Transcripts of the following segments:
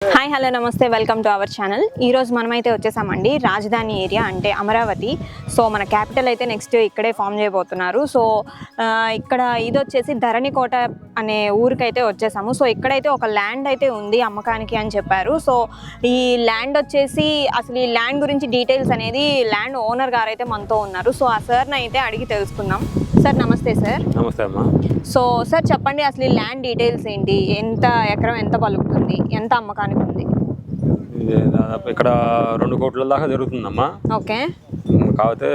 Hi hello నమస్తే welcome to our channel. ఈరోజు మనమైతే వచ్చేసామండి రాజధాని ఏరియా అంటే అమరావతి. సో మన క్యాపిటల్ అయితే నెక్స్ట్ ఇక్కడే ఫామ్ చేయబోతున్నారు. సో ఇక్కడ ఇది వచ్చేసి ధరణికోట అనే ఊరికైతే వచ్చేసాము. సో ఇక్కడైతే ఒక ల్యాండ్ అయితే ఉంది అమ్మకానికి అని చెప్పారు. సో ఈ ల్యాండ్ వచ్చేసి అసలు ఈ ల్యాండ్ గురించి డీటెయిల్స్ అనేది ల్యాండ్ ఓనర్ గారు అయితే మనతో ఉన్నారు. సో ఆ సార్ని అయితే అడిగి తెలుసుకుందాం. సార్ నమస్తే సార్. నమస్తే అమ్మా. సో సార్ చెప్పండి, అసలు ఈ ల్యాండ్ డీటెయిల్స్ ఏంటి, ఎంత ఎకరం ఎంత పలుకుతుంది, ఎంత అమ్మకానికి ఉంది? దాదాపు ఇక్కడ 2 కోట్ల దాకా జరుగుతుందమ్మా. ఓకే. కాకపోతే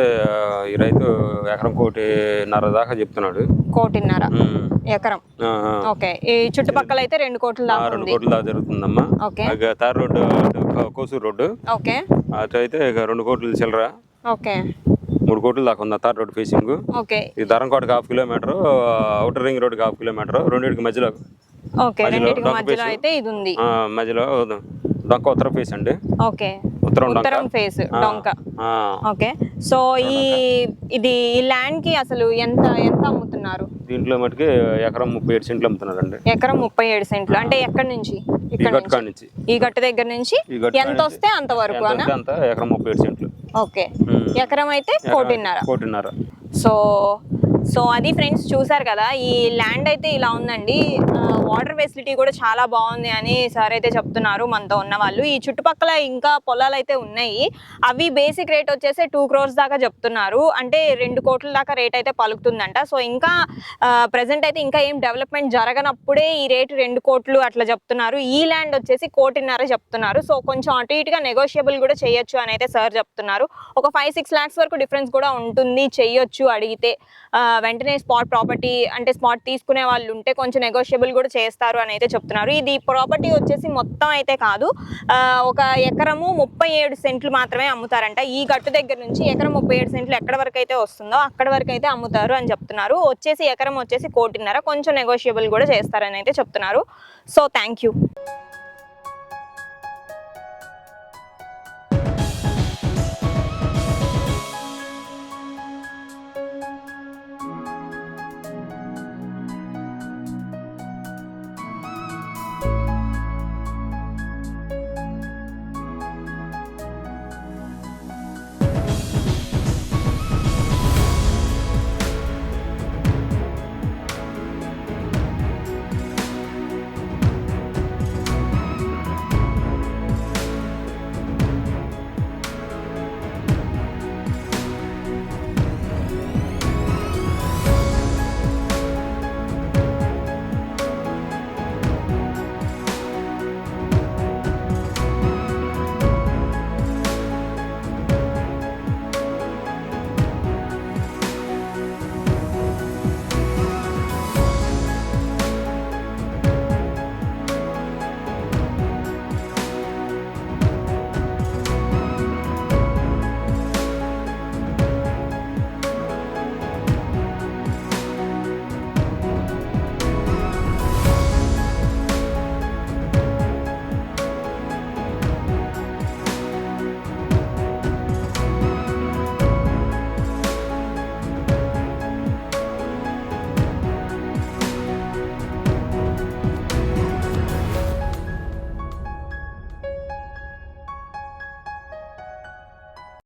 ఈ రైతు ఎకరం 1.5 దాకా చెప్తున్నాడు. 1.5 ఎకరం. ఓకే. ఈ చుట్టుపక్కల అయితే 2 కోట్ల దాకా 2 కోట్ల దాకా జరుగుతుందమ్మా. Okay. Tar road Kosuru road. Okay. అటు అయితే 2 కోట్లు చిల్లర. ఓకే. 3 కోట్ల దాకా ఉంది తార్ రోడ్డు ఫేసింగ్. ఓకే. ఈ ధరంకోటకి 1/2 కిలోమీటర్, అవుటర్ రింగ్ రోడ్డుకి 1/2 కిలోమీటర్, రెండింటికి మధ్యలో. ఓకే, రెండింటికి మధ్యలో అయితే ఇది ఉంది. మధ్యలో డొంక ఉత్తర ఫేస్ అండి. ఓకే. ఉత్తరం ఫేస్ డొంక. ఓకే. సో ఈ ల్యాండ్ కి అసలు ఎంత అమ్ముతున్నారు? దీంట్లో మటుకి ఎకరం 37 సెంట్లు అమ్ముతున్నారండి. ఎకరం 37 సెంట్లు అంటే ఎక్కడి నుంచి? ఈ గట్టు దగ్గర నుంచి ఎంత వస్తే అంత వరకు ఎకరం 37 సెంట్లు. ఓకే. ఎకరం అయితే 1.5. సో అది ఫ్రెండ్స్, చూసారు కదా, ఈ ల్యాండ్ అయితే ఇలా ఉందండి. వాటర్ ఫెసిలిటీ కూడా చాలా బాగుంది అని సార్ అయితే చెప్తున్నారు మనతో ఉన్న వాళ్ళు. ఈ చుట్టుపక్కల ఇంకా పొలాలు అయితే ఉన్నాయి. అవి బేసిక్ రేట్ వచ్చేసి 2 crores దాకా చెప్తున్నారు. అంటే 2 కోట్ల దాకా రేట్ అయితే పలుకుతుందంట. సో ఇంకా ప్రెసెంట్ అయితే ఇంకా ఏం డెవలప్మెంట్ జరగనప్పుడే ఈ రేటు 2 కోట్లు అట్లా చెప్తున్నారు. ఈ ల్యాండ్ వచ్చేసి 1.5 చెప్తున్నారు. సో కొంచెం అటు ఇటుగా నెగోషియబుల్ కూడా చేయొచ్చు అని అయితే సార్ చెప్తున్నారు. ఒక 5-6 lakhs వరకు డిఫరెన్స్ కూడా ఉంటుంది, చెయ్యొచ్చు అడిగితే. వెంటనే స్పాట్ ప్రాపర్టీ అంటే స్పాట్ తీసుకునే వాళ్ళు ఉంటే కొంచెం నెగోషియబుల్ కూడా చేస్తారు అని అయితే చెప్తున్నారు. ఇది ప్రాపర్టీ వచ్చేసి మొత్తం అయితే కాదు, ఒక ఎకరము 37 సెంట్లు మాత్రమే అమ్ముతారంట. ఈ గట్టు దగ్గర నుంచి ఎకరం 37 సెంట్లు ఎక్కడ వరకు అయితే వస్తుందో అక్కడ వరకు అయితే అమ్ముతారు అని చెప్తున్నారు. వచ్చేసి ఎకరం వచ్చేసి 1.5, కొంచెం నెగోషియబుల్ కూడా చేస్తారని అయితే చెప్తున్నారు. So thank you.